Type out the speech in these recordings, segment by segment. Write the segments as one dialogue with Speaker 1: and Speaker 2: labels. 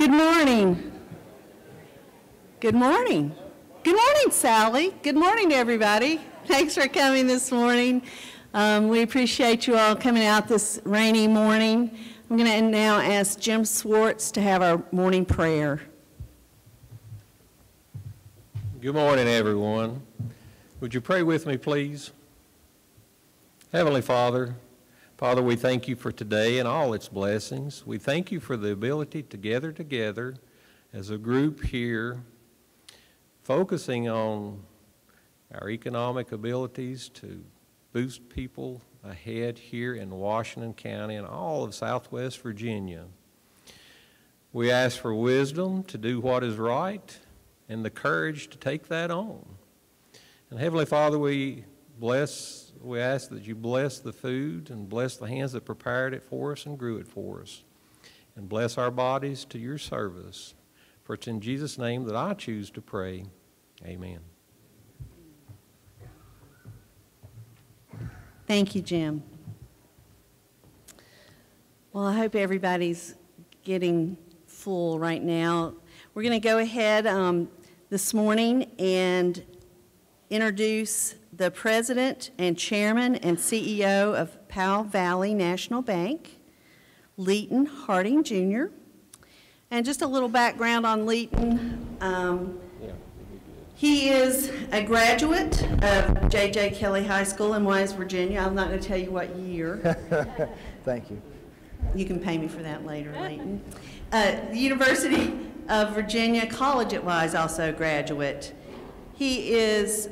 Speaker 1: Good morning. Good morning. Good morning, Sally. Good morning to everybody. Thanks for coming this morning. We appreciate you all coming out this rainy morning. I'm going to now ask Jim Swartz to have our morning prayer.
Speaker 2: Good morning, everyone. Would you pray with me, please? Heavenly Father, we thank you for today and all its blessings. We thank you for the ability to gather together as a group here, focusing on our economic abilities to boost people ahead here in Washington County and all of Southwest Virginia. We ask for wisdom to do what is right and the courage to take that on. And Heavenly Father, we ask that you bless the food and bless the hands that prepared it for us and grew it for us. And bless our bodies to your service. For it's in Jesus' name that I choose to pray. Amen.
Speaker 1: Thank you, Jim. Well, I hope everybody's getting full right now. We're going to go ahead this morning and introduce the President and Chairman and CEO of Powell Valley National Bank, Leighton Harding Jr. And just a little background on Leighton. He is a graduate of J.J. Kelly High School in Wise, Virginia. I'm not going to tell you what year.
Speaker 3: Thank you.
Speaker 1: You can pay me for that later, Leighton. The University of Virginia College at Wise, also a graduate. He is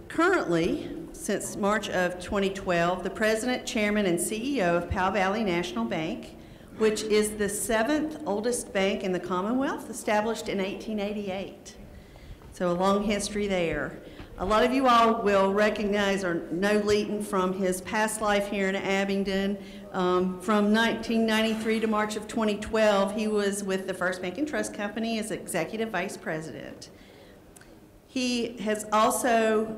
Speaker 1: currently, since March of 2012, the President, Chairman, and CEO of Powell Valley National Bank, which is the 7th oldest bank in the Commonwealth, established in 1888. So a long history there. A lot of you all will recognize or know Leighton from his past life here in Abingdon. From 1993 to March of 2012, he was with the First Bank and Trust Company as Executive Vice President. He has also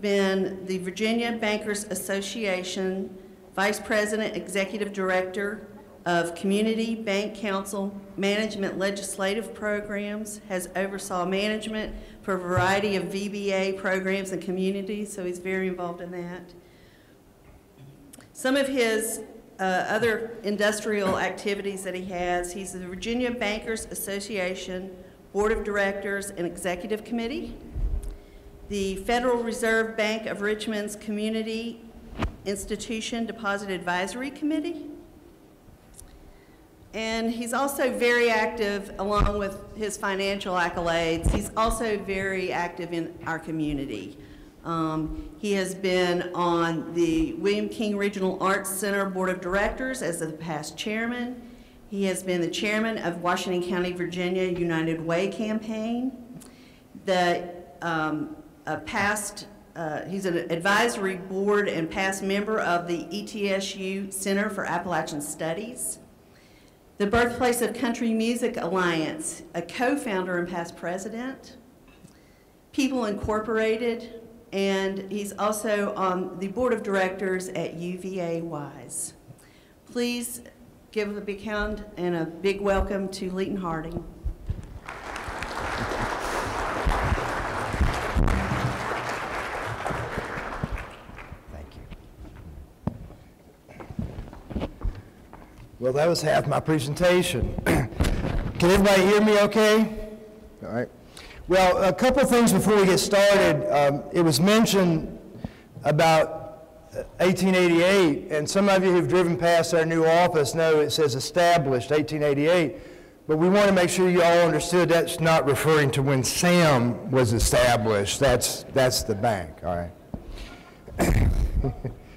Speaker 1: been the Virginia Bankers Association Vice President, Executive Director of Community Bank Council Management Legislative Programs, has oversaw management for a variety of VBA programs and communities, so he's very involved in that. Some of his other industrial activities that he has, he's the Virginia Bankers Association Board of Directors and Executive Committee, the Federal Reserve Bank of Richmond's Community Institution Deposit Advisory Committee, and he's also very active, along with his financial accolades, he's also very active in our community. He has been on the William King Regional Arts Center Board of Directors as the past chairman. He has been the chairman of Washington County, Virginia United Way campaign. He's an advisory board and past member of the ETSU Center for Appalachian Studies. The Birthplace of Country Music Alliance, a co-founder and past president. People Incorporated, and he's also on the board of directors at UVA Wise. Please give a big hand and a big welcome to Leighton Harding.
Speaker 3: Well, that was half my presentation. Can everybody hear me okay? All right. Well, a couple of things before we get started. It was mentioned about 1888, and some of you who've driven past our new office know it says established 1888, but we want to make sure you all understood that's not referring to when Sam was established. That's the bank, all right?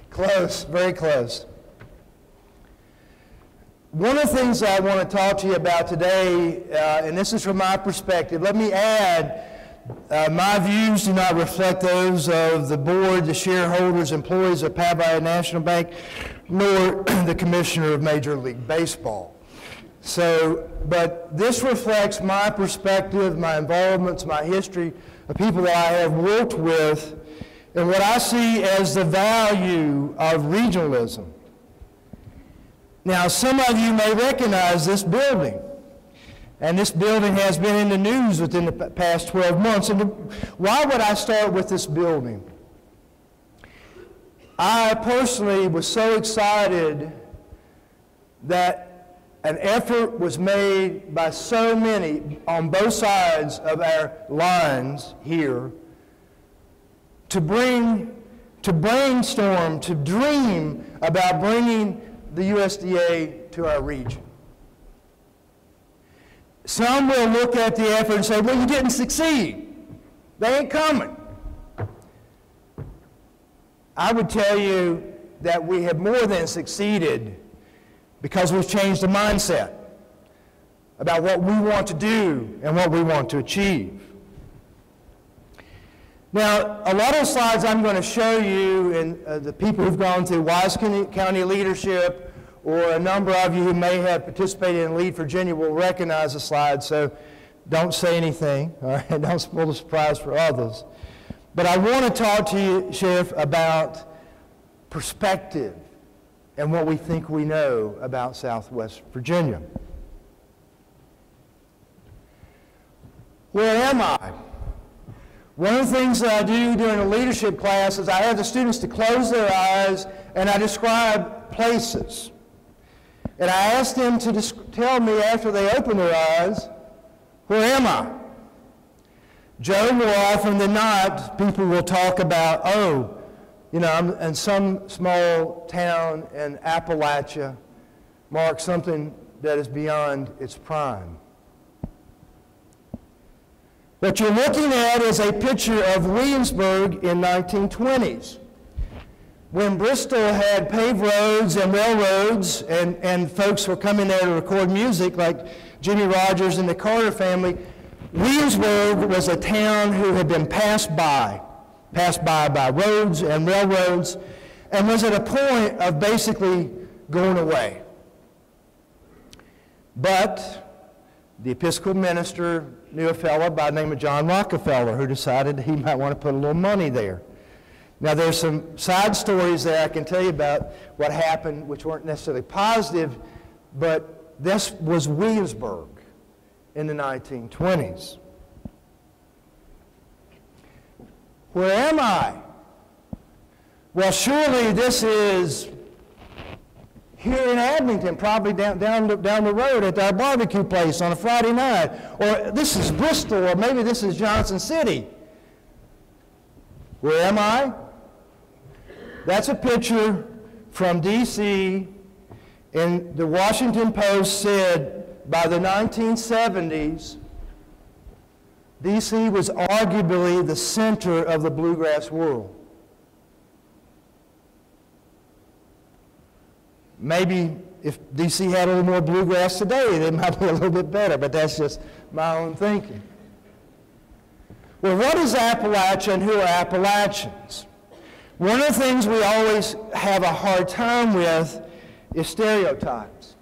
Speaker 3: Close, very close. One of the things I want to talk to you about today, and this is from my perspective, let me add, my views do not reflect those of the board, the shareholders, employees of Powell Valley National Bank, nor the commissioner of Major League Baseball. So, but this reflects my perspective, my involvements, my history of people that I have worked with, and what I see as the value of regionalism. Now, some of you may recognize this building. And this building has been in the news within the past 12 months. And why would I start with this building? I personally was so excited that an effort was made by so many on both sides of our lines here to brainstorm, to dream about bringing the USDA to our region. Some will look at the effort and say, well, you didn't succeed. They ain't coming. I would tell you that we have more than succeeded because we've changed the mindset about what we want to do and what we want to achieve. Now, a lot of the slides I'm going to show you, and the people who've gone through Wise County leadership, or a number of you who may have participated in Lead Virginia will recognize the slide, so don't say anything, all right? Don't spoil the surprise for others. But I want to talk to you, Sheriff, about perspective and what we think we know about Southwest Virginia. Where am I? One of the things that I do during a leadership class is I have the students to close their eyes and I describe places. And I ask them to tell me after they open their eyes, where am I? Joe, more often than not, people will talk about, oh, you know, I'm in some small town in Appalachia, Mark, something that is beyond its prime. What you're looking at is a picture of Williamsburg in 1920s. When Bristol had paved roads and railroads and folks were coming there to record music like Jimmy Rogers and the Carter family, Williamsburg was a town who had been passed by roads and railroads, and was at a point of basically going away. But the Episcopal minister knew a fellow by the name of John Rockefeller who decided he might want to put a little money there. Now, there's some side stories there I can tell you about what happened, which weren't necessarily positive, but this was Williamsburg in the 1920s. Where am I? Well, surely this is here in Abington, probably down the road at our barbecue place on a Friday night. Or this is Bristol, or maybe this is Johnson City. Where am I? That's a picture from D.C., and the Washington Post said by the 1970s, D.C. was arguably the center of the bluegrass world. Maybe if D.C. had a little more bluegrass today, it might be a little bit better, but that's just my own thinking. Well, what is Appalachia and who are Appalachians? One of the things we always have a hard time with is stereotypes.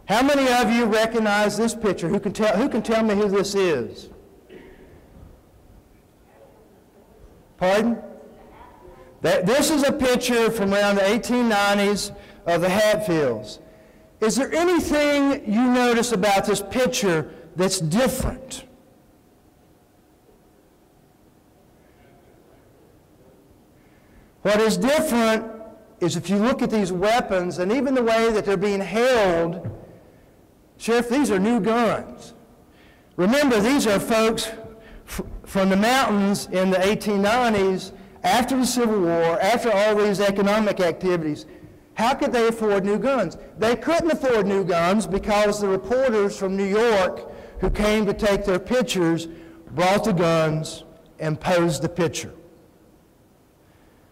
Speaker 3: How many of you recognize this picture? Who can tell me who this is? Pardon? This is a picture from around the 1890s of the Hatfields. Is there anything you notice about this picture that's different? What is different is if you look at these weapons and even the way that they're being held, Sheriff, these are new guns. Remember, these are folks from the mountains in the 1890s, after the Civil War, after all these economic activities. How could they afford new guns? They couldn't afford new guns because the reporters from New York who came to take their pictures brought the guns and posed the picture.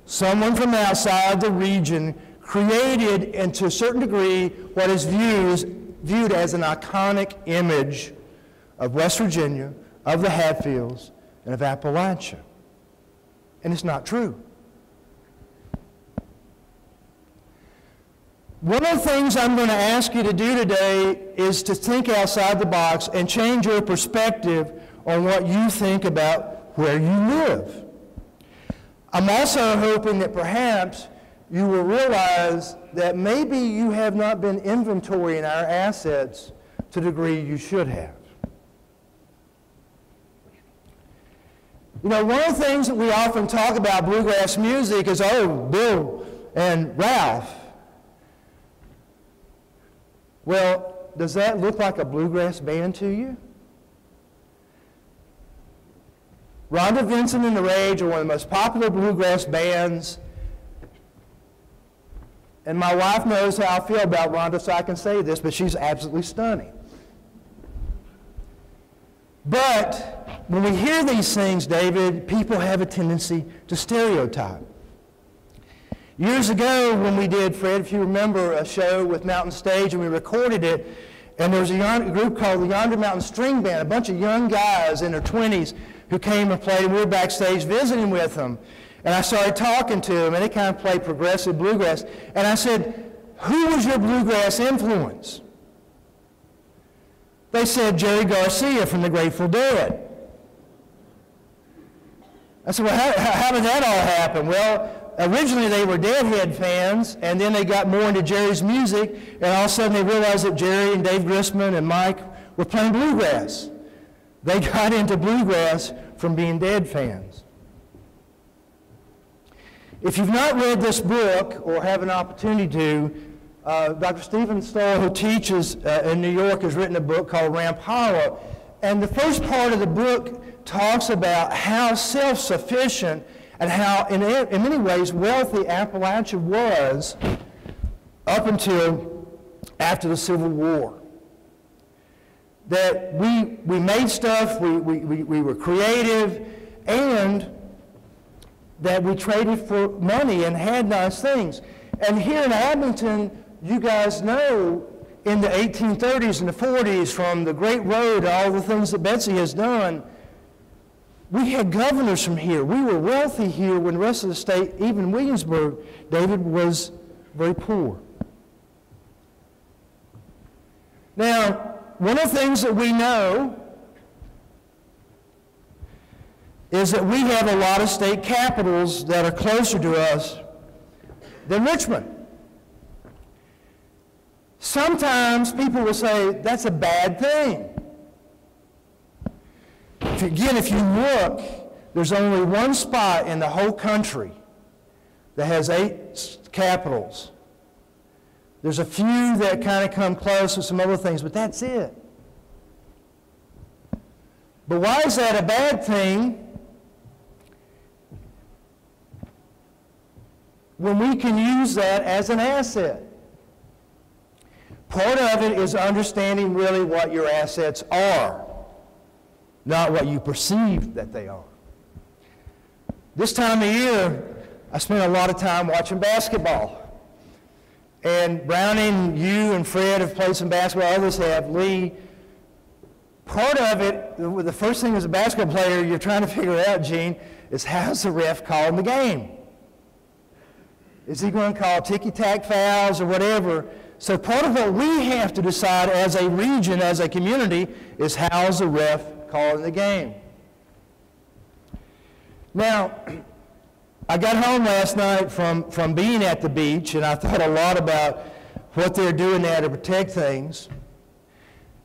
Speaker 3: Someone from outside the region created, and to a certain degree, what is viewed as an iconic image of West Virginia, of the Hatfields, and of Appalachia. And it's not true. One of the things I'm going to ask you to do today is to think outside the box and change your perspective on what you think about where you live. I'm also hoping that perhaps you will realize that maybe you have not been inventorying our assets to the degree you should have. You know, one of the things that we often talk about bluegrass music is, oh, Bill and Ralph. Well, does that look like a bluegrass band to you? Rhonda Vincent and the Rage are one of the most popular bluegrass bands. And my wife knows how I feel about Rhonda, so I can say this, but she's absolutely stunning. But when we hear these things, David, people have a tendency to stereotype. Years ago, when we did, Fred, if you remember, a show with Mountain Stage, and we recorded it, and there was a group called the Yonder Mountain String Band, a bunch of young guys in their 20s who came and played, and we were backstage visiting with them. And I started talking to them, and they kind of played progressive bluegrass. And I said, who was your bluegrass influence? They said, Jerry Garcia from the Grateful Dead. I said, well, how did that all happen? Well, originally they were Deadhead fans, and then they got more into Jerry's music, and all of a sudden they realized that Jerry and Dave Grisman and Mike were playing bluegrass. They got into bluegrass from being Dead fans. If you've not read this book or have an opportunity to, Dr. Stephen Stoll, who teaches in New York, has written a book called Ramp Hollow. And the first part of the book talks about how self-sufficient and how, in many ways, wealthy Appalachia was up until after the Civil War. That we made stuff, we were creative, and that we traded for money and had nice things. And here in Abington, you guys know, in the 1830s and the 40s, from the Great Road, all the things that Betsy has done, we had governors from here. We were wealthy here when the rest of the state, even Williamsburg, David, was very poor. Now, one of the things that we know is that we have a lot of state capitals that are closer to us than Richmond. Sometimes people will say, that's a bad thing. If you look, there's only one spot in the whole country that has 8 capitals. There's a few that kind of come close with some other things, but that's it. But why is that a bad thing when we can use that as an asset? Part of it is understanding really what your assets are, not what you perceive that they are. This time of year, I spent a lot of time watching basketball. And Browning, you and Fred have played some basketball, others have, Lee. Part of it, the first thing as a basketball player you're trying to figure out, Gene, is how's the ref calling the game? Is he going to call ticky-tack fouls or whatever? So part of what we have to decide as a region, as a community, is how's the ref calling the game? Now, I got home last night from being at the beach, and I thought a lot about what they're doing there to protect things.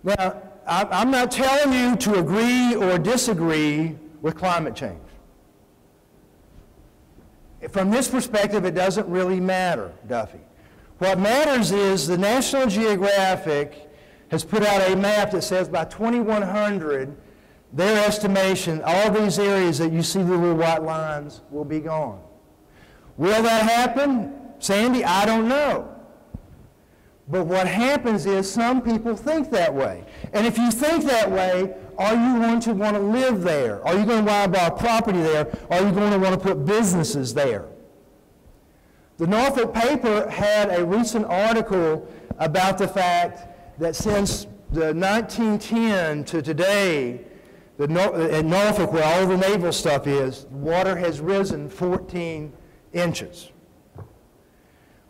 Speaker 3: Now, I'm not telling you to agree or disagree with climate change. From this perspective, it doesn't really matter, Duffy. What matters is the National Geographic has put out a map that says by 2100, their estimation, all these areas that you see the little white lines will be gone. Will that happen, Sandy? I don't know. But what happens is some people think that way. And if you think that way, are you going to want to live there? Are you going to want to buy property there? Are you going to want to put businesses there? The Norfolk paper had a recent article about the fact that since the 1910 to today, at Norfolk, where all the naval stuff is, water has risen 14 inches.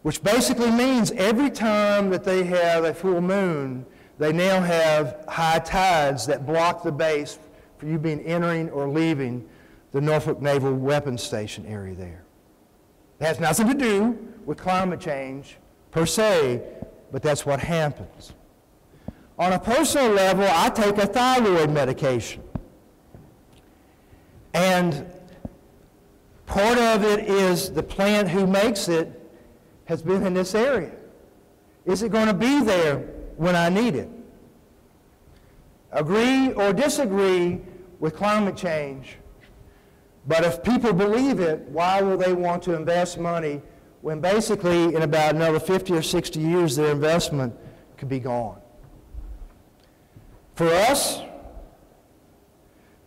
Speaker 3: Which basically means every time that they have a full moon, they now have high tides that block the base for you being entering or leaving the Norfolk Naval Weapons Station area there. It has nothing to do with climate change per se, but that's what happens. On a personal level, I take a thyroid medication. And part of it is the plant who makes it has been in this area. Is it going to be there when I need it? Agree or disagree with climate change, but if people believe it, why will they want to invest money when basically in about another 50 or 60 years their investment could be gone? For us,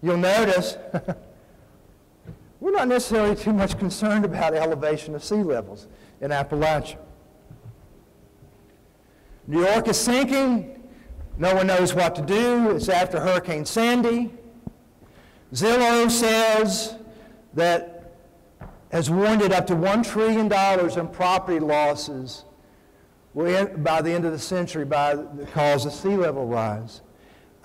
Speaker 3: you'll notice we're not necessarily too much concerned about elevation of sea levels in Appalachia. New York is sinking. No one knows what to do. It's after Hurricane Sandy. Zillow says that has warned it up to $1 trillion in property losses by the end of the century because of sea level rise.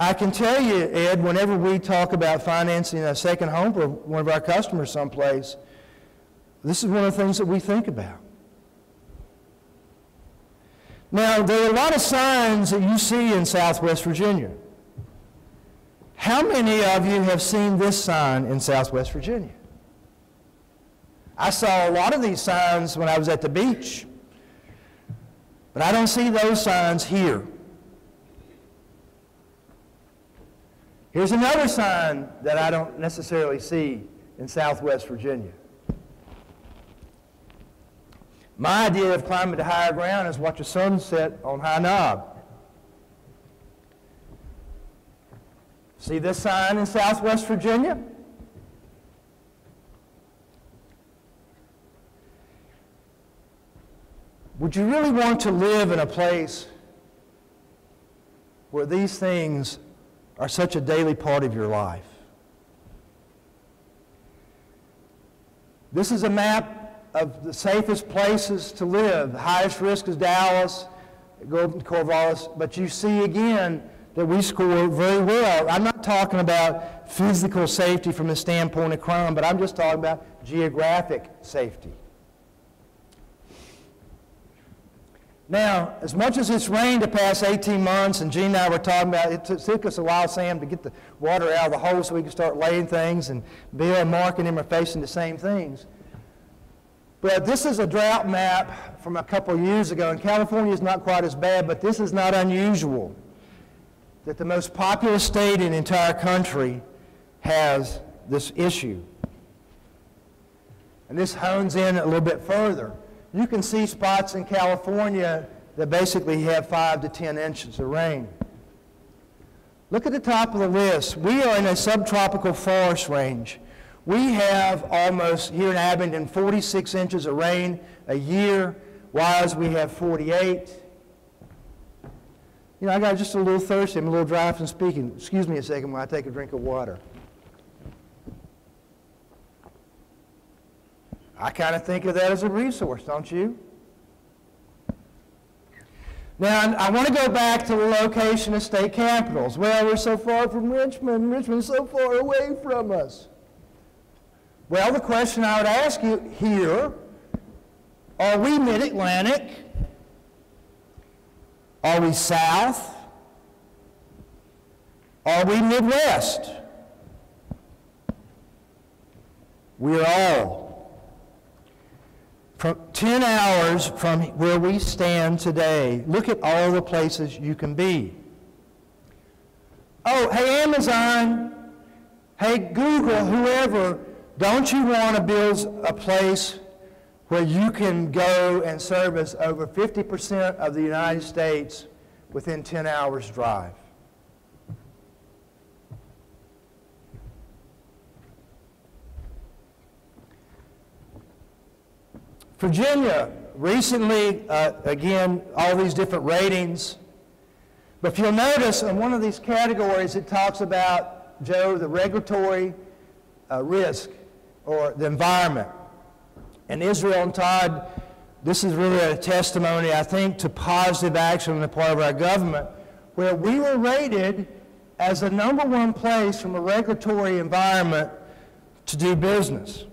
Speaker 3: I can tell you, Ed, whenever we talk about financing a second home for one of our customers someplace, this is one of the things that we think about. Now, there are a lot of signs that you see in Southwest Virginia. How many of you have seen this sign in Southwest Virginia? I saw a lot of these signs when I was at the beach, but I don't see those signs here. Here's another sign that I don't necessarily see in Southwest Virginia. My idea of climbing to higher ground is watch a sunset on High Knob. See this sign in Southwest Virginia? Would you really want to live in a place where these things are such a daily part of your life? This is a map of the safest places to live. The highest risk is Dallas, Corvallis, but you see again that we score very well. I'm not talking about physical safety from the standpoint of crime, but I'm just talking about geographic safety. Now, as much as it's rained the past 18 months, and Gene and I were talking about, it took us a while, Sam, to get the water out of the hole so we could start laying things, and Bill and Mark and them are facing the same things. But this is a drought map from a couple of years ago, and California is not quite as bad, but this is not unusual, that the most populous state in the entire country has this issue. And this hones in a little bit further. You can see spots in California that basically have 5 to 10 inches of rain. Look at the top of the list. We are in a subtropical forest range. We have almost, here in Abingdon, 46 inches of rain a year, whereas we have 48. You know, I got just a little thirsty. I'm a little dry from speaking. Excuse me a second while I take a drink of water. I kind of think of that as a resource, don't you? Now, I want to go back to the location of state capitals. Well, we're so far from Richmond. Richmond's so far away from us. Well, the question I would ask you here, are we mid-Atlantic? Are we south? Are we Midwest? We're all. From 10 hours from where we stand today, look at all the places you can be. Oh, hey, Amazon, hey, Google, whoever, don't you want to build a place where you can go and service over 50% of the United States within 10 hours drive? Virginia, recently, again, all these different ratings. But if you'll notice, in one of these categories, it talks about, Joe, the regulatory risk or the environment. And Israel and Todd, this is really a testimony, I think, to positive action on the part of our government, where we were rated as the #1 place from a regulatory environment to do business.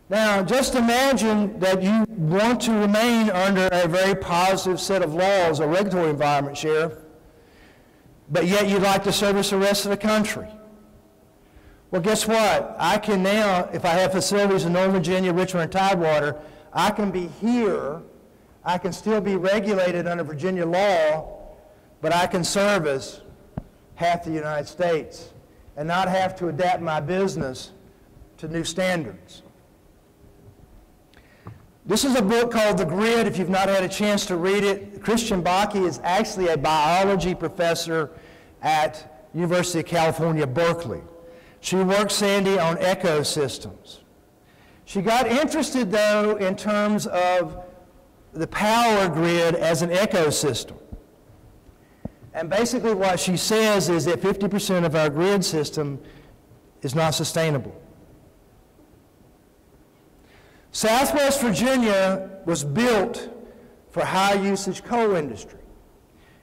Speaker 3: Now, just imagine that you want to remain under a very positive set of laws, a regulatory environment, Sheriff, but yet you'd like to service the rest of the country. Well, guess what? I can now, if I have facilities in Northern Virginia, Richmond, and Tidewater, I can be here. I can still be regulated under Virginia law, but I can service half the United States and not have to adapt my business to new standards. This is a book called The Grid, if you've not had a chance to read it. Christian Bakke is actually a biology professor at University of California, Berkeley. She works, Sandy, on ecosystems. She got interested, though, in terms of the power grid as an ecosystem. And basically what she says is that 50% of our grid system is not sustainable. Southwest Virginia was built for high-usage coal industry.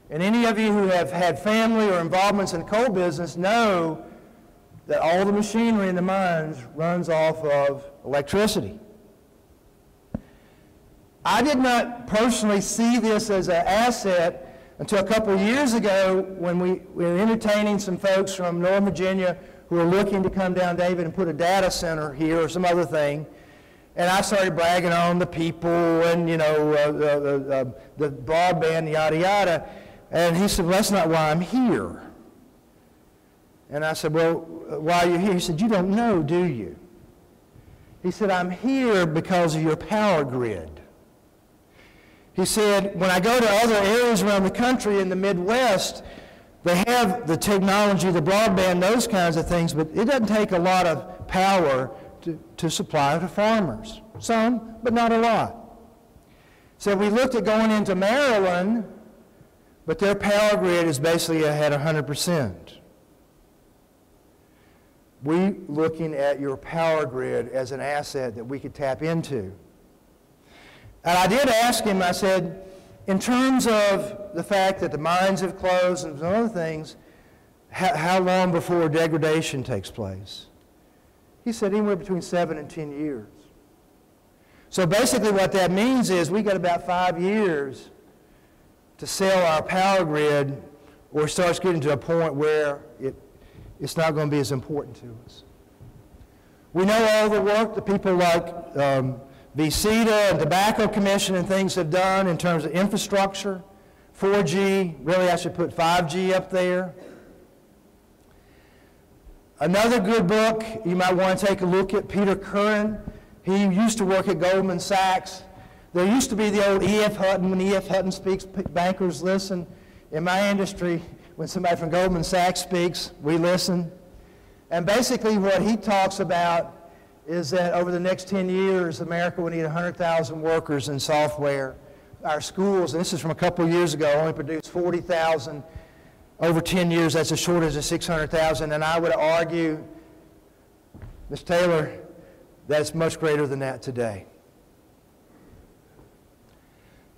Speaker 3: And any of you who have had family or involvements in the coal business know that all the machinery in the mines runs off of electricity. I did not personally see this as an asset until a couple of years ago when we were entertaining some folks from Northern Virginia who were looking to come down, David, and put a data center here or some other thing. And I started bragging on the people and, you know, the broadband, yada, yada. And he said, well, that's not why I'm here. And I said, well, why are you here? He said, you don't know, do you? He said, I'm here because of your power grid. He said, when I go to other areas around the country in the Midwest, they have the technology, the broadband, those kinds of things, but it doesn't take a lot of power to supply to farmers. Some, but not a lot. So we looked at going into Maryland, but their power grid is basically at 100%. We looking at your power grid as an asset that we could tap into. And I did ask him, I said, in terms of the fact that the mines have closed and some other things, how long before degradation takes place? He said anywhere between 7 and 10 years. So basically what that means is we got about 5 years to sell our power grid, or it starts getting to a point where it's not going to be as important to us. We know all the work that people like VCETA and Tobacco Commission and things have done in terms of infrastructure, 4G, really I should put 5G up there. Another good book you might want to take a look at, Peter Curran. He used to work at Goldman Sachs. There used to be the old E.F. Hutton. When E.F. Hutton speaks, bankers listen. In my industry, when somebody from Goldman Sachs speaks, we listen. And basically what he talks about is that over the next 10 years, America will need 100,000 workers in software. Our schools, and this is from a couple of years ago, only produce 40,000. Over 10 years, that's a shortage of 600,000. And I would argue, Ms. Taylor, that's much greater than that today.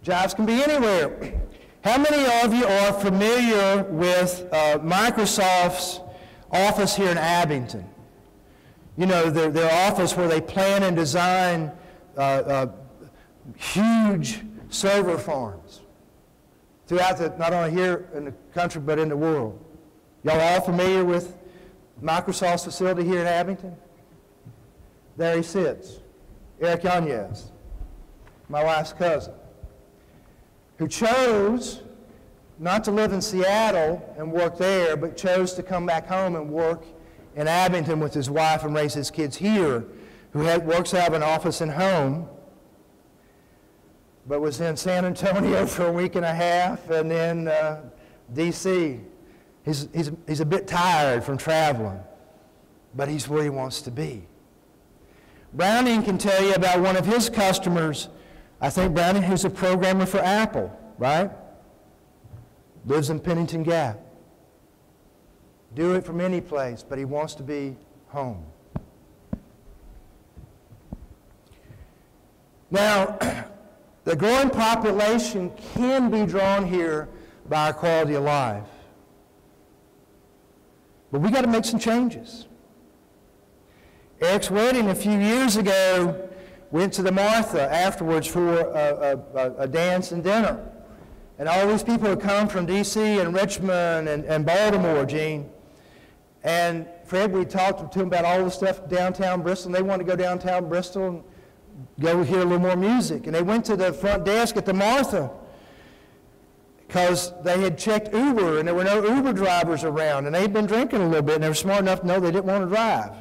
Speaker 3: Jobs can be anywhere. How many of you are familiar with Microsoft's office here in Abington? You know, their office where they plan and design huge server farms throughout not only here in the country but in the world. Y'all all familiar with Microsoft's facility here in Abington? There he sits, Eric Yanez, my wife's cousin, who chose not to live in Seattle and work there, but chose to come back home and work in Abington with his wife and raise his kids here, who works out of an office and home, but was in San Antonio for a week and a half, and then D.C. He's a bit tired from traveling, but he's where he wants to be. Browning can tell you about one of his customers. I think Browning, who's a programmer for Apple, right? Lives in Pennington Gap. Do it from any place, but he wants to be home. Now, the growing population can be drawn here by our quality of life. But we got to make some changes. Eric's wedding a few years ago, went to the Martha afterwards for a dance and dinner. And all these people had come from D.C. and Richmond and Baltimore, Gene. And Fred, we talked to them about all the stuff downtown Bristol, and they wanted to go downtown Bristol and go hear a little more music. And they went to the front desk at the Martha because they had checked Uber, and there were no Uber drivers around, and they'd been drinking a little bit, and they were smart enough to know they didn't want to drive.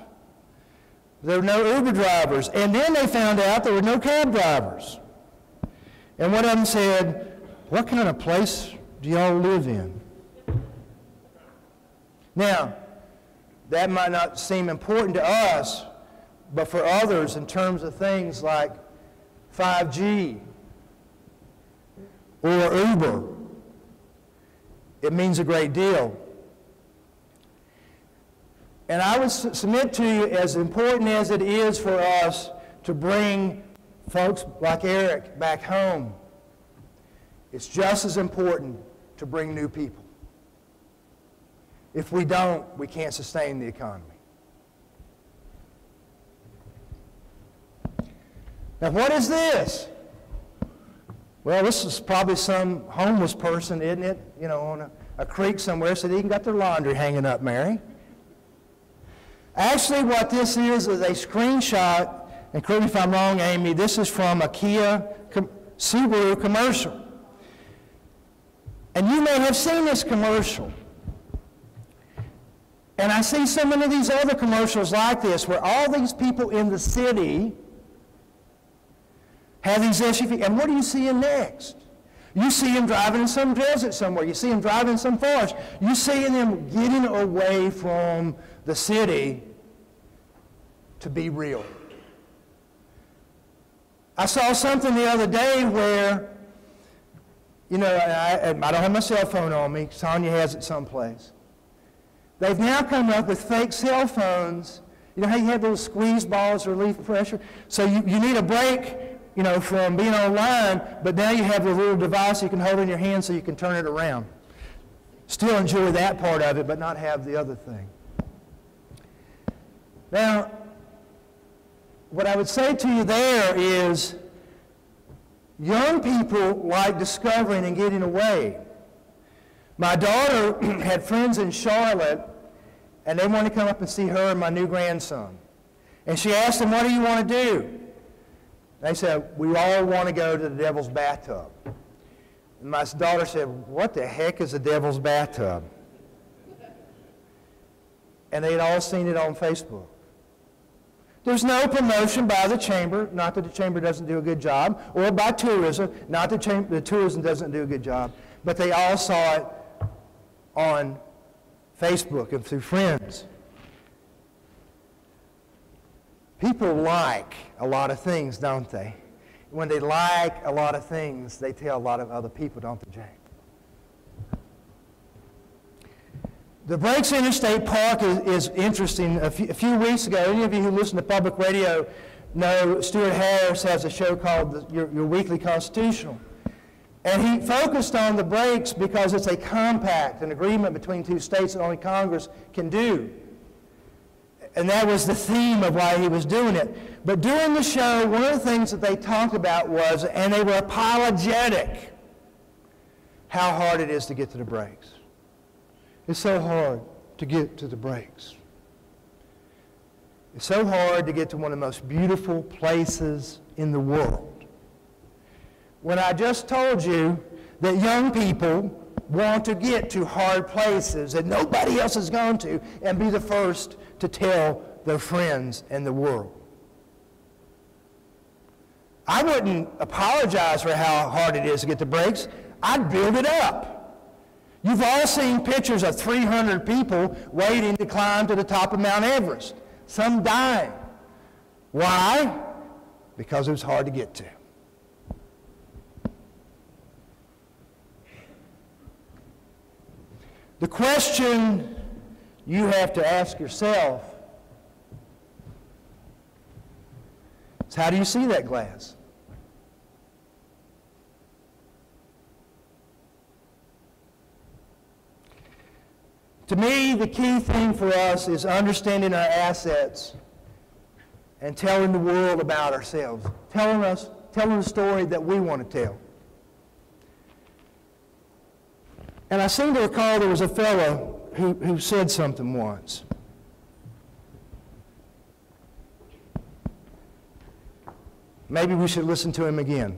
Speaker 3: There were no Uber drivers. And then they found out there were no cab drivers. And one of them said, "What kind of place do y'all live in?" Now, that might not seem important to us, but for others, in terms of things like 5G or Uber, it means a great deal. And I would submit to you, as important as it is for us to bring folks like Eric back home, it's just as important to bring new people. If we don't, we can't sustain the economy. Now, what is this? Well, this is probably some homeless person, isn't it? You know, on a creek somewhere, so they even got their laundry hanging up, Mary. Actually, what this is a screenshot, and correct me if I'm wrong, Amy, this is from a Subaru commercial. And you may have seen this commercial. And I see so many of these other commercials like this, where all these people in the city have these SUVs. And what are you seeing next? You see them driving in some desert somewhere. You see them driving in some forest. You see them getting away from the city to be real. I saw something the other day where, you know, I don't have my cell phone on me. Tanya has it someplace. They've now come up with fake cell phones. You know how you have those squeeze balls to relieve pressure? So you need a break, you know, from being online, but now you have a little device you can hold in your hand so you can turn it around. Still enjoy that part of it, but not have the other thing. Now, what I would say to you there is, young people like discovering and getting away. My daughter had friends in Charlotte, and they wanted to come up and see her and my new grandson. And she asked them, "What do you want to do?" They said, "We all want to go to the Devil's Bathtub." And my daughter said, "What the heck is the Devil's Bathtub?" And they had all seen it on Facebook. There's no promotion by the chamber, not that the chamber doesn't do a good job, or by tourism, not that the tourism doesn't do a good job, but they all saw it on Facebook and through friends. People like a lot of things, don't they? When they like a lot of things, they tell a lot of other people, don't they, Jane? The Breaks Interstate Park is interesting. A few weeks ago, any of you who listen to public radio know Stuart Harris has a show called Your Weekly Constitutional. And he focused on the breaks because it's a compact, an agreement between two states that only Congress can do. And that was the theme of why he was doing it. But during the show, one of the things that they talked about was, and they were apologetic, how hard it is to get to the breaks. It's so hard to get to the breaks. It's so hard to get to one of the most beautiful places in the world. When I just told you that young people want to get to hard places that nobody else has gone to and be the first to tell their friends and the world. I wouldn't apologize for how hard it is to get the breaks. I'd build it up. You've all seen pictures of 300 people waiting to climb to the top of Mount Everest, some dying. Why? Because it was hard to get to. The question you have to ask yourself is, how do you see that glass? To me, the key thing for us is understanding our assets and telling the world about ourselves. telling a story that we want to tell. And I seem to recall there was a fellow who said something once. Maybe we should listen to him again.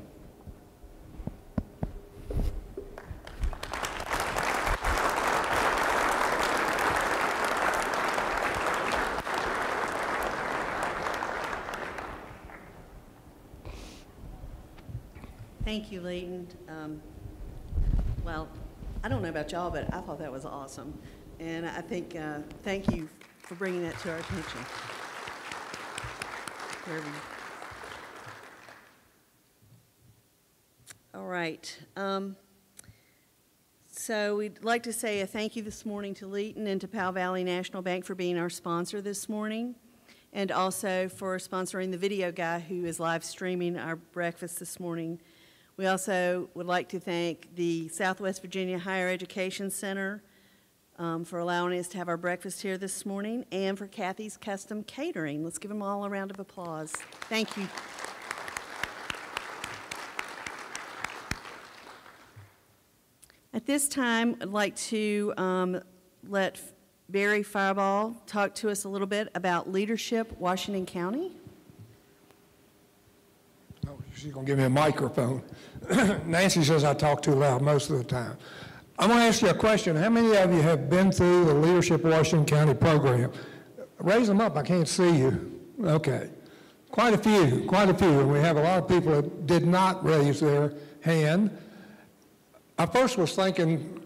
Speaker 1: Thank you, Leighton. Well, I don't know about y'all, but I thought that was awesome. And I think, thank you for bringing that to our attention. All right. So we'd like to say a thank you this morning to Leighton and to Powell Valley National Bank for being our sponsor this morning, and also for sponsoring the video guy who is live streaming our breakfast this morning. We also would like to thank the Southwest Virginia Higher Education Center for allowing us to have our breakfast here this morning, and for Kathy's Custom Catering. Let's give them all a round of applause. Thank you. At this time, I'd like to let Barry Fireball talk to us a little bit about leadership, Washington County.
Speaker 4: Oh, she's going to give me a microphone. Nancy says I talk too loud most of the time. I'm going to ask you a question. How many of you have been through the Leadership Washington County program? Raise them up. I can't see you. Okay. Quite a few, quite a few. And we have a lot of people that did not raise their hand. I first was thinking,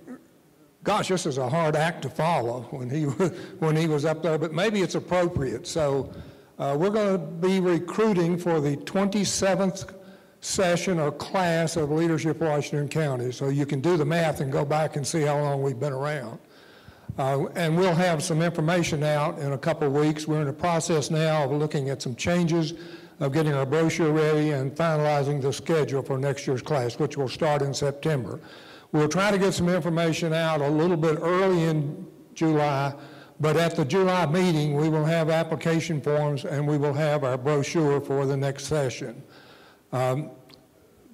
Speaker 4: gosh, this is a hard act to follow when he was up there, but maybe it's appropriate. So we're going to be recruiting for the 27th session or class of Leadership Washington County. So you can do the math and go back and see how long we've been around. And we'll have some information out in a couple of weeks. We're in the process now of looking at some changes, of getting our brochure ready and finalizing the schedule for next year's class, which will start in September. We'll try to get some information out a little bit early in July, but at the July meeting, we will have application forms and we will have our brochure for the next session. I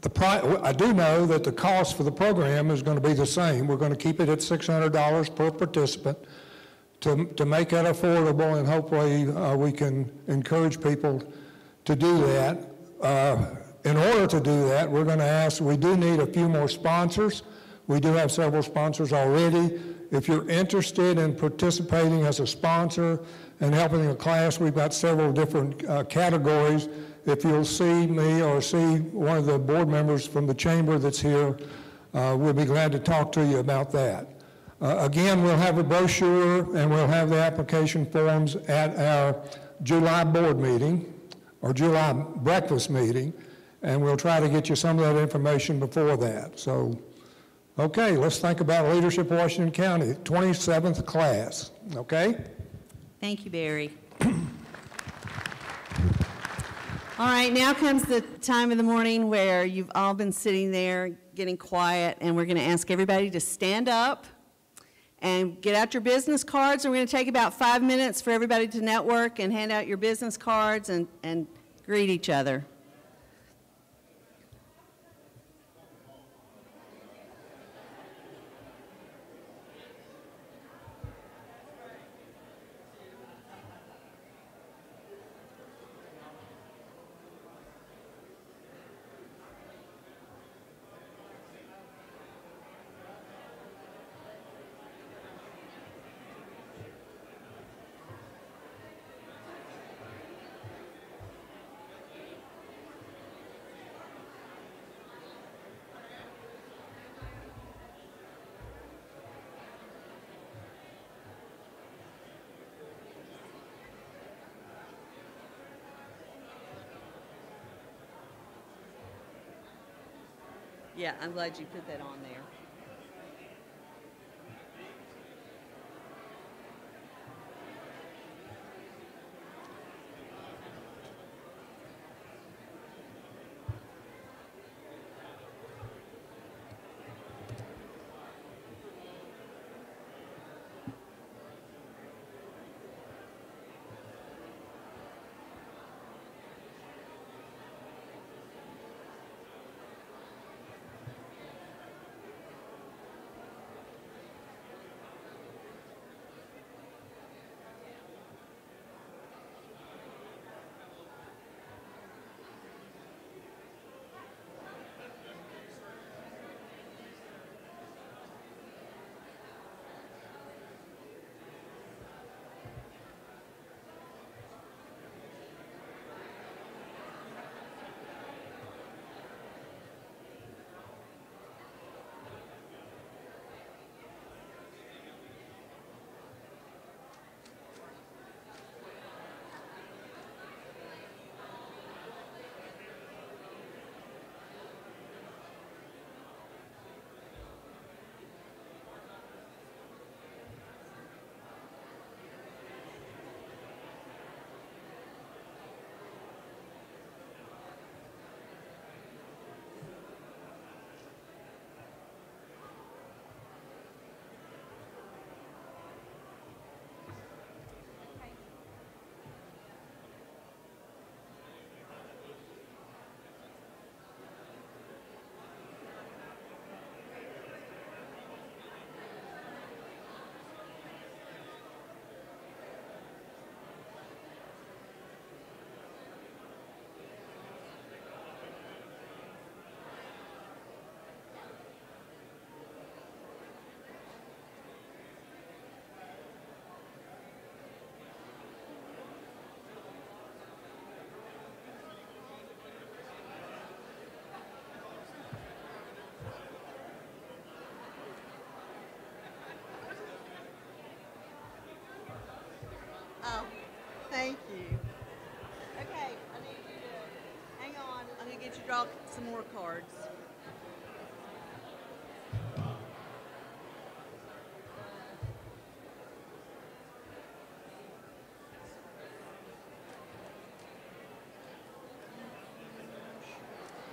Speaker 4: do know that the cost for the program is going to be the same. We're going to keep it at $600 per participant to make that affordable, and hopefully we can encourage people to do that. In order to do that, we're going to ask, we do need a few more sponsors. We do have several sponsors already. If you're interested in participating as a sponsor and helping a class, we've got several different categories. If you'll see me or see one of the board members from the chamber that's here, we'll be glad to talk to you about that. Again, we'll have a brochure and we'll have the application forms at our July board meeting or July breakfast meeting, and we'll try to get you some of that information before that. So, okay, let's think about Leadership Washington County, 27th class, okay?
Speaker 1: Thank you, Barry. All right, now comes the time of the morning where you've all been sitting there getting quiet, and we're going to ask everybody to stand up and get out your business cards. And we're going to take about 5 minutes for everybody to network and hand out your business cards and greet each other. Yeah, I'm glad you put that on there. some more cards.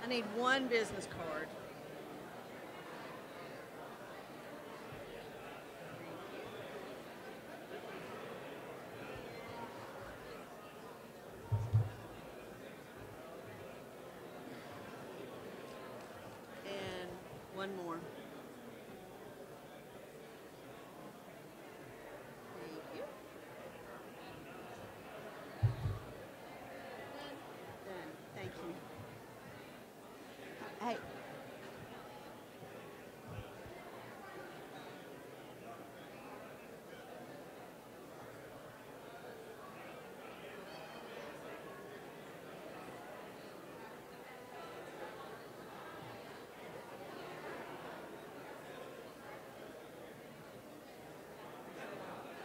Speaker 1: I need one business card. And one more. Thank you. Done. Thank you. Hey.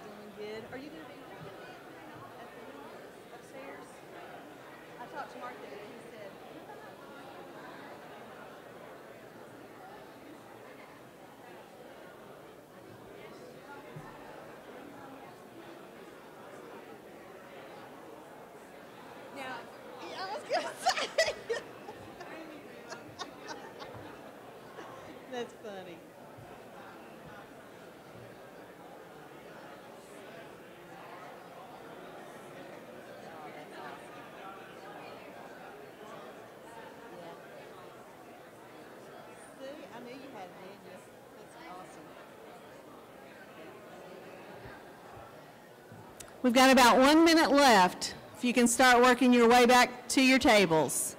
Speaker 1: Doing good. Are you going to be upstairs? I talked to Mark today. He said. Now, yeah, I was going to say. That's funny. Oh, that's awesome. Yeah. See, I knew you had it, didn't you? That's awesome. We've got about 1 minute left. If you can start working your way back to your tables.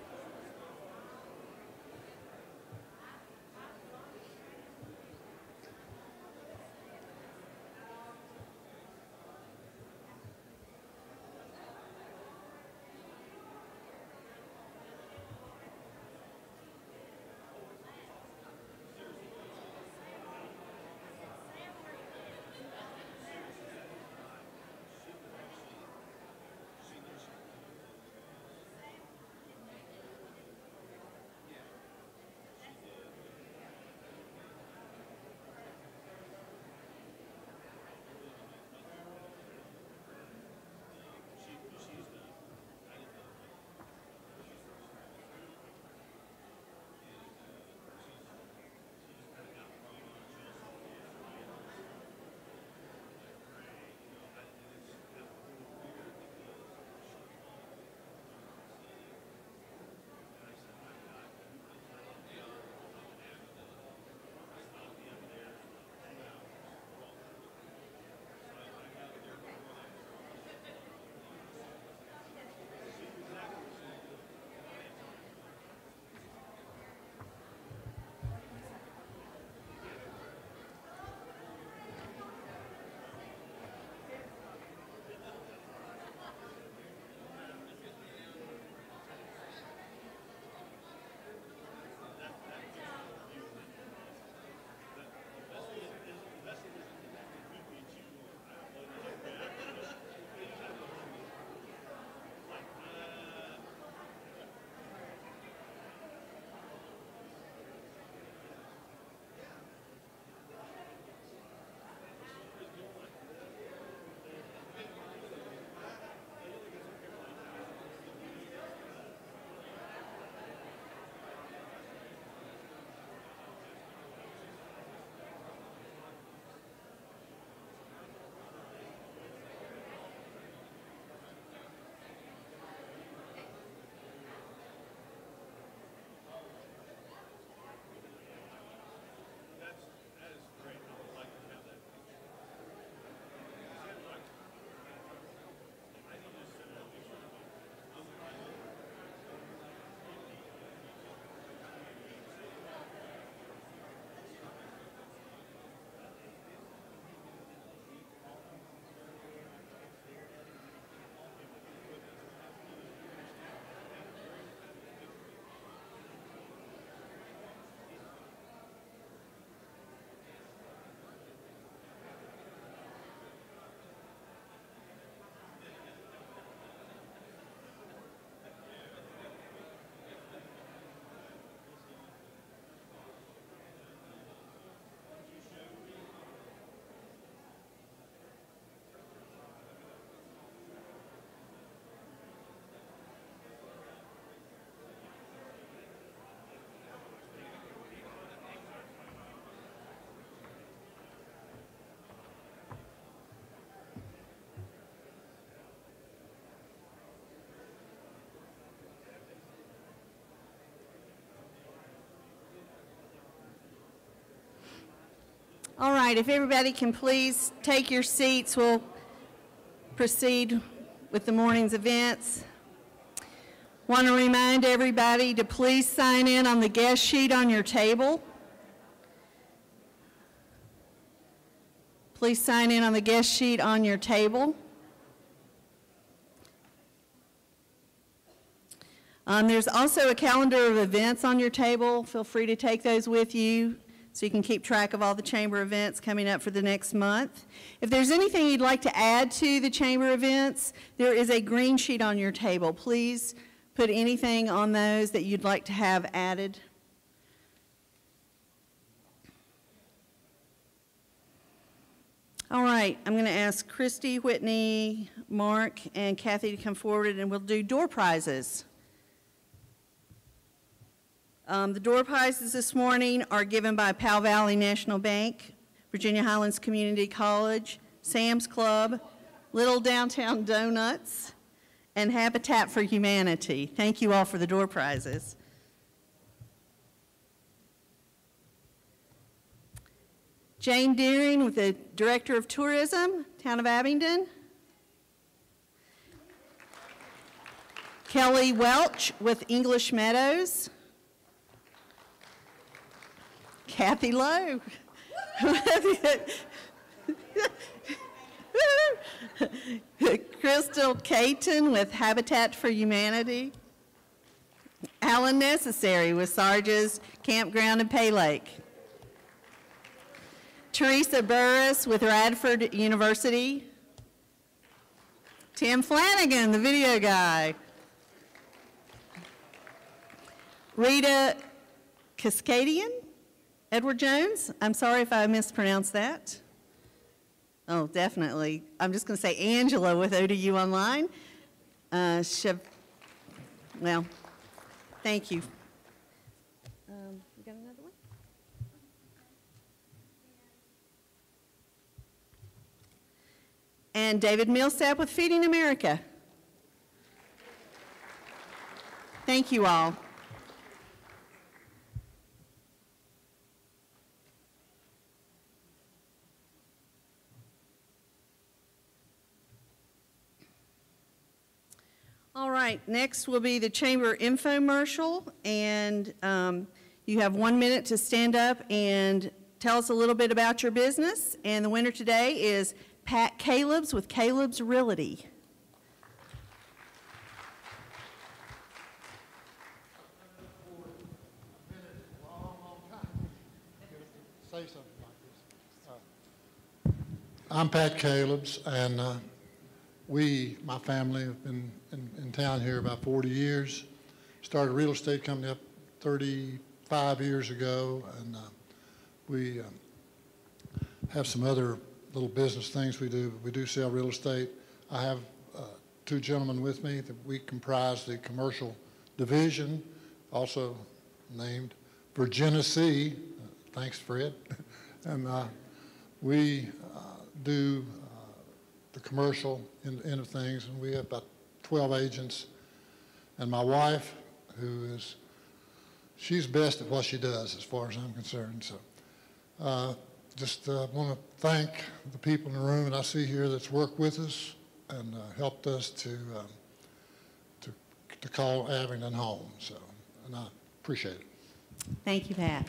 Speaker 1: All right, if everybody can please take your seats, we'll proceed with the morning's events. Want to remind everybody to please sign in on the guest sheet on your table. Please sign in on the guest sheet on your table. There's also a calendar of events on your table. Feel free to take those with you so you can keep track of all the chamber events coming up for the next month. If there's anything you'd like to add to the chamber events, there is a green sheet on your table. Please put anything on those that you'd like to have added. All right, I'm going to ask Christy, Whitney, Mark, and Kathy to come forward, and we'll do door prizes. The door prizes this morning are given by Powell Valley National Bank, Virginia Highlands Community College, Sam's Club, Little Downtown Donuts, and Habitat for Humanity. Thank you all for the door prizes. Jane Deering with the Director of Tourism, Town of Abingdon. Kelly Welch with English Meadows. Kathy Lowe. Crystal Caton with Habitat for Humanity. Alan Necessary with Sarge's Campground and Pay Lake. Teresa Burris with Radford University. Tim Flanagan, the video guy. Rita Cascadian, Edward Jones. I'm sorry if I mispronounced that. Oh, definitely. I'm just going to say Angela with ODU Online. Well, thank you. You got another one? And David Millsap with Feeding America. Thank you all. All right, next will be the Chamber infomercial, and you have 1 minute to stand up and tell us a little bit about your business. And the winner today is Pat Caleb's with Caleb's Realty.
Speaker 5: I'm Pat Caleb's, and my family, have been in town here about 40 years. Started a real estate company up 35 years ago, and we have some other little business things we do, but we do sell real estate. I have two gentlemen with me that we comprise the commercial division, also named Virginia C. Thanks, Fred. And we do the commercial end of things, and we have about 12 agents. And my wife, she's best at what she does as far as I'm concerned. So just want to thank the people in the room that I see here that's worked with us and helped us to call Abingdon home. So, and I appreciate it.
Speaker 1: Thank you, Pat.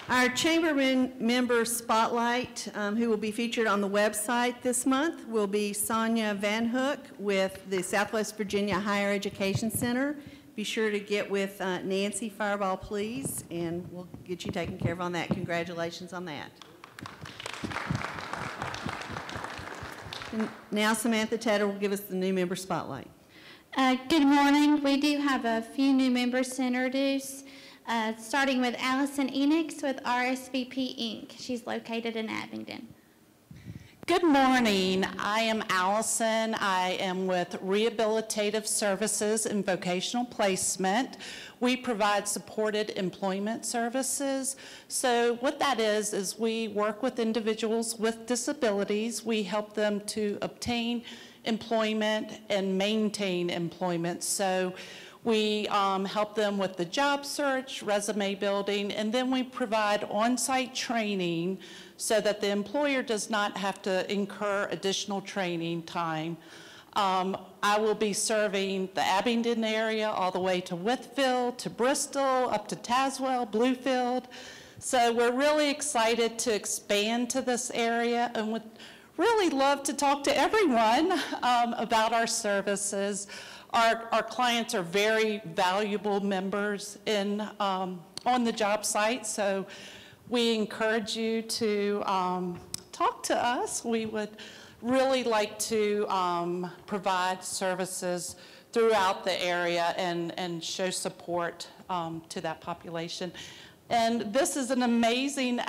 Speaker 1: Our chamber member spotlight, who will be featured on the website this month, will be Sonia Van Hook with the Southwest Virginia Higher Education Center. Be sure to get with Nancy Fireball, please, and we'll get you taken care of on that. Congratulations on that. And now Samantha Tedder will give us the new member spotlight.
Speaker 6: Good morning. We do have a few new members to introduce, starting with Allison Enix with RSVP Inc. She's located in Abingdon.
Speaker 7: Good morning. I am Allison. I am with Rehabilitative Services and Vocational Placement. We provide supported employment services. So what that is we work with individuals with disabilities. We help them to obtain employment and maintain employment. So We help them with the job search, resume building, and then we provide on-site training so that the employer does not have to incur additional training time. I will be serving the Abingdon area all the way to Whitfield, to Bristol, up to Tazewell, Bluefield. So we're really excited to expand to this area and would really love to talk to everyone about our services. Our clients are very valuable members on the job site, so we encourage you to talk to us. We would really like to provide services throughout the area and show support to that population. And this is an amazing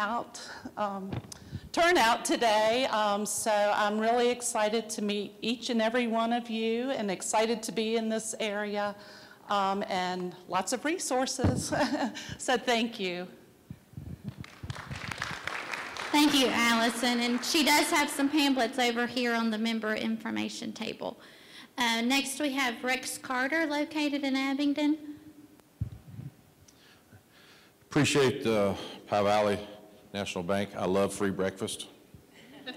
Speaker 7: turnout today, so I'm really excited to meet each and every one of you and excited to be in this area and lots of resources. So thank you.
Speaker 6: Thank you, Allison. And she does have some pamphlets over here on the member information table. Next, we have Rex Carter, located in Abingdon.
Speaker 8: Appreciate Powell Valley National Bank. I love free breakfast.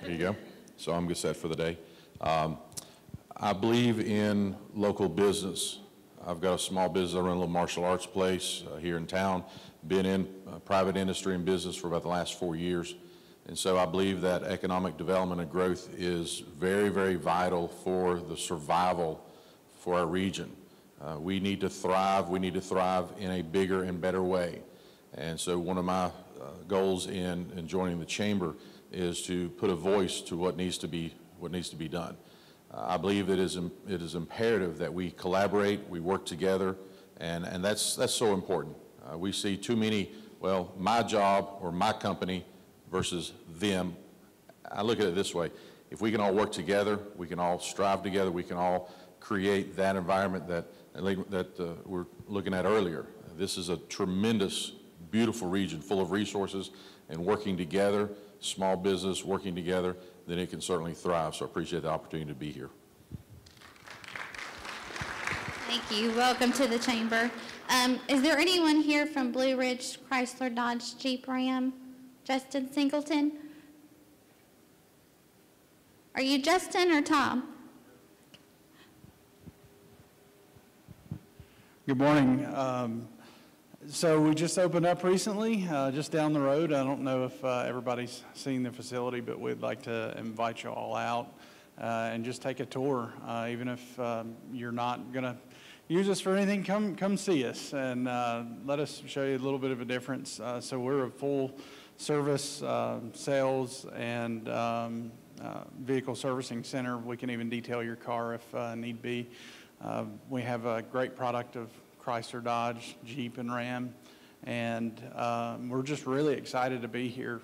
Speaker 8: There you go. So I'm good set for the day. I believe in local business. I've got a small business. I run a little martial arts place here in town. Been in private industry and business for about the last 4 years. And so I believe that economic development and growth is very, very vital for the survival for our region. We need to thrive. We need to thrive in a bigger and better way. And so one of my goals in joining the chamber is to put a voice to what needs to be done. I believe it is imperative that we collaborate, we work together, and that's so important. We see too many, well, my job or my company versus them. I look at it this way: if we can all work together, we can all strive together, we can all create that environment that we're looking at earlier. This is a tremendous, beautiful region full of resources, and working together, small business working together, then it can certainly thrive. So I appreciate the opportunity to be here.
Speaker 6: Thank you. Welcome to the chamber. Is there anyone here from Blue Ridge Chrysler Dodge Jeep Ram? Justin Singleton? Are you Justin or Tom?
Speaker 9: Good morning. So we just opened up recently, just down the road. I don't know if everybody's seen the facility, but we'd like to invite you all out and just take a tour. Even if you're not going to use us for anything, come see us and let us show you a little bit of a difference. So we're a full service, sales, and vehicle servicing center. We can even detail your car if need be. We have a great product of Chrysler, Dodge, Jeep, and Ram, and we're just really excited to be here.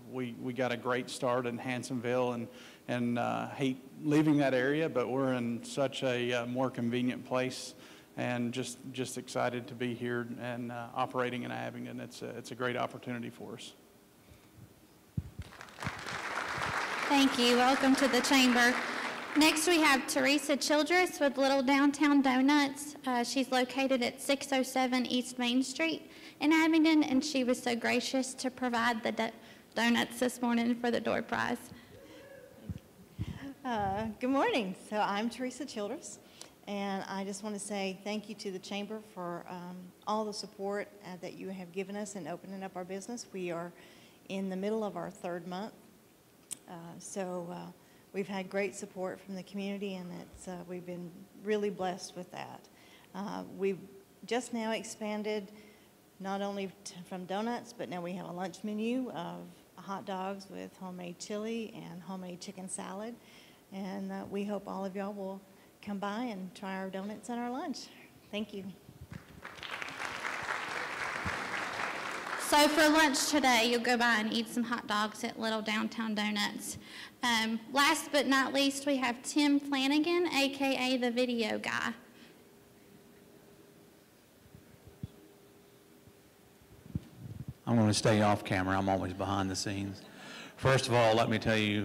Speaker 9: We got a great start in Hansonville and hate leaving that area, but we're in such a more convenient place, and just excited to be here and operating in Abingdon. It's a great opportunity for us.
Speaker 6: Thank you. Welcome to the chamber. Next, we have Teresa Childress with Little Downtown Donuts. She's located at 607 East Main Street in Abingdon, and she was so gracious to provide the donuts this morning for the door prize.
Speaker 10: Good morning. So I'm Teresa Childress, and I just want to say thank you to the chamber for all the support that you have given us in opening up our business. We are in the middle of our 3rd month. We've had great support from the community, and we've been really blessed with that. We've just now expanded not only from donuts, but now we have a lunch menu of hot dogs with homemade chili and homemade chicken salad. And we hope all of y'all will come by and try our donuts and our lunch. Thank you.
Speaker 6: So for lunch today, you'll go by and eat some hot dogs at Little Downtown Donuts. Last but not least, we have Tim Flanagan, AKA the video guy.
Speaker 11: I'm going to stay off camera. I'm always behind the scenes. First of all, let me tell you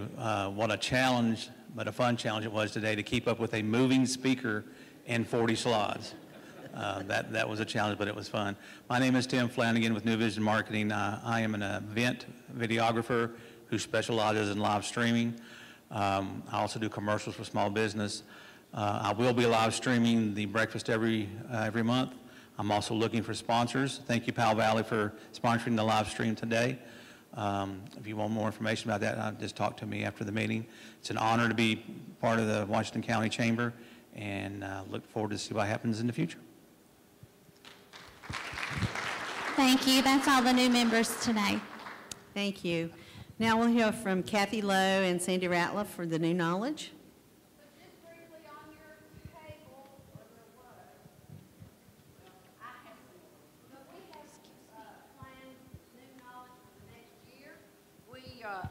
Speaker 11: what a challenge, but a fun challenge it was today to keep up with a moving speaker in 40 slides. That was a challenge, but it was fun. My name is Tim Flanagan with New Vision Marketing. I am an event videographer who specializes in live streaming. I also do commercials for small business. I will be live streaming the breakfast every month. I'm also looking for sponsors. Thank you, Powell Valley, for sponsoring the live stream today. If you want more information about that, just talk to me after the meeting. It's an honor to be part of the Washington County Chamber, and look forward to see what happens in the future.
Speaker 6: Thank you. That's all the new members today.
Speaker 1: Thank you. Now we'll hear from Kathy Lowe and Sandy Ratliff for the new knowledge.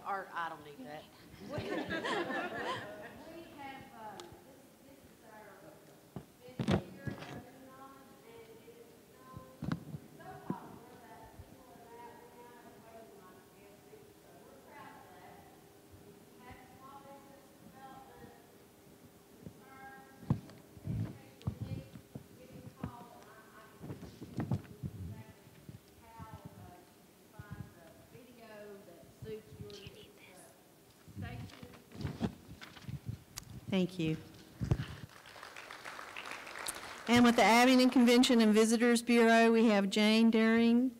Speaker 12: Or I don't need that. We have, this is our fifth year of new knowledge, and it is known so popular that people are now waiting on it. So we're proud of that. We have small business development concerns, educational needs, getting called, and I can exactly how you can find the video that suits your needs.
Speaker 1: Thank you. And with the Abingdon Convention and Visitors Bureau, we have Jane Daring.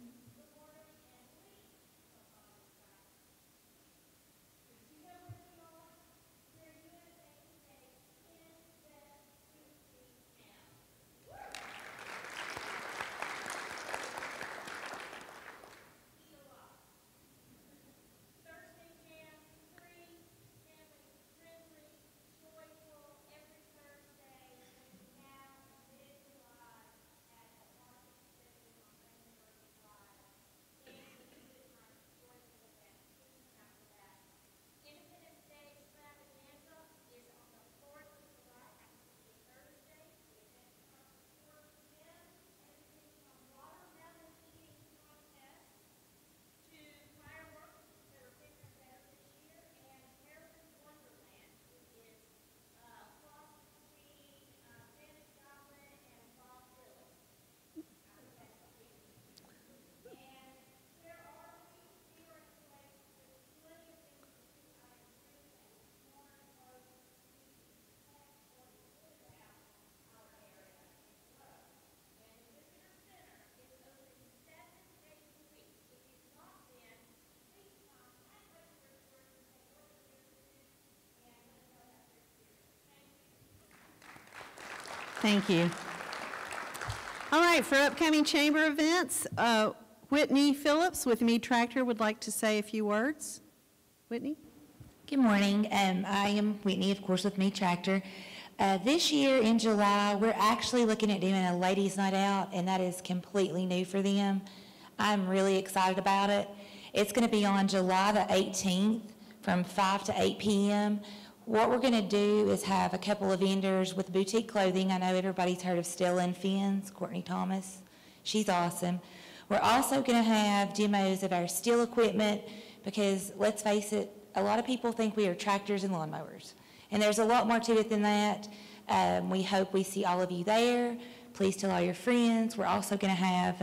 Speaker 1: Thank you. All right, for upcoming chamber events, Whitney Phillips with Mead Tractor would like to say a few words. Whitney?
Speaker 13: Good morning. I am Whitney, of course, with Mead Tractor. This year in July, we're actually looking at doing a ladies' night out, and that is completely new for them. I'm really excited about it. It's going to be on July the 18th from 5 to 8 p.m. What we're going to do is have a couple of vendors with boutique clothing. I know everybody's heard of Stella and Finn's, Courtney Thomas. She's awesome. We're also going to have demos of our steel equipment because, let's face it, a lot of people think we are tractors and lawnmowers. And there's a lot more to it than that. We hope we see all of you there. Please tell all your friends. We're also going to have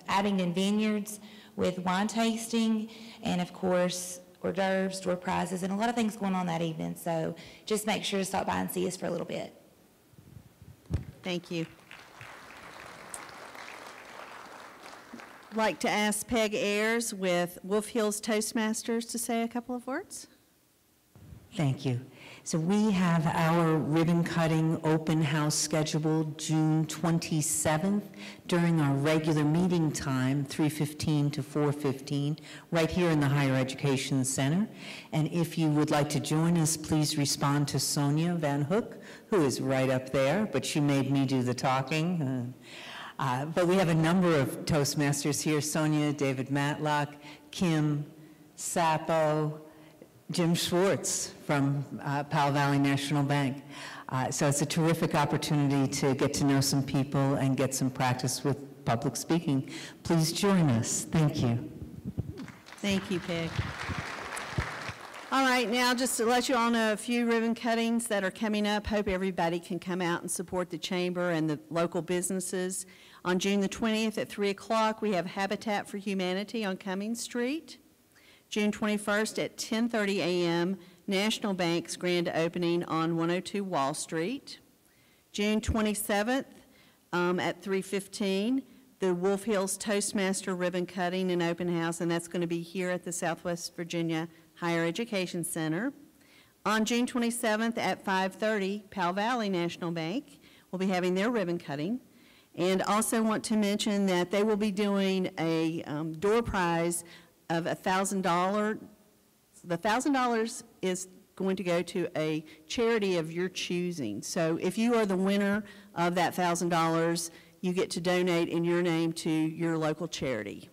Speaker 13: Abingdon Vineyards with wine tasting and, of course, hors d'oeuvres, door prizes, and a lot of things going on that evening. So just make sure to stop by and see us for a little bit.
Speaker 1: Thank you. I'd like to ask Peg Ayers with Wolf Hills Toastmasters to say a couple of words.
Speaker 14: Thank you. So we have our ribbon cutting open house scheduled June 27th during our regular meeting time, 3:15 to 4:15, right here in the Higher Education Center. And if you would like to join us, please respond to Sonia Van Hook, who is right up there, but she made me do the talking. But we have a number of Toastmasters here: Sonia, David Matlock, Kim, Sapo, Jim Schwartz from Powell Valley National Bank. So it's a terrific opportunity to get to know some people and get some practice with public speaking. Please join us. Thank you.
Speaker 1: Thank you, Peg. All right, now just to let you all know a few ribbon cuttings that are coming up. Hope everybody can come out and support the chamber and the local businesses. On June the 20th at 3 o'clock, we have Habitat for Humanity on Cummings Street. June 21st at 10:30 a.m., National Bank's grand opening on 102 Wall Street. June 27th at 3:15, the Wolf Hills Toastmaster ribbon cutting and open house, and that's going to be here at the Southwest Virginia Higher Education Center. On June 27th at 5:30, Powell Valley National Bank will be having their ribbon cutting. And also want to mention that they will be doing a door prize of $1,000. The $1,000 is going to go to a charity of your choosing. So if you are the winner of that $1,000, you get to donate in your name to your local charity.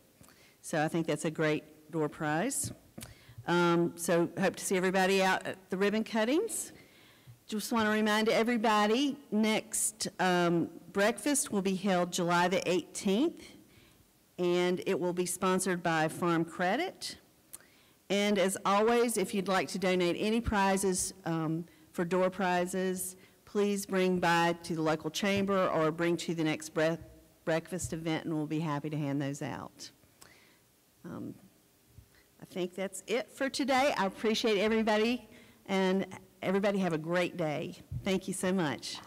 Speaker 1: So I think that's a great door prize. So hope to see everybody out at the ribbon cuttings. Just want to remind everybody, next breakfast will be held July the 18th, and it will be sponsored by Farm Credit. And as always, if you'd like to donate any prizes for door prizes, please bring by to the local chamber or bring to the next breakfast event, and we'll be happy to hand those out. I think that's it for today. I appreciate everybody, and everybody have a great day. Thank you so much.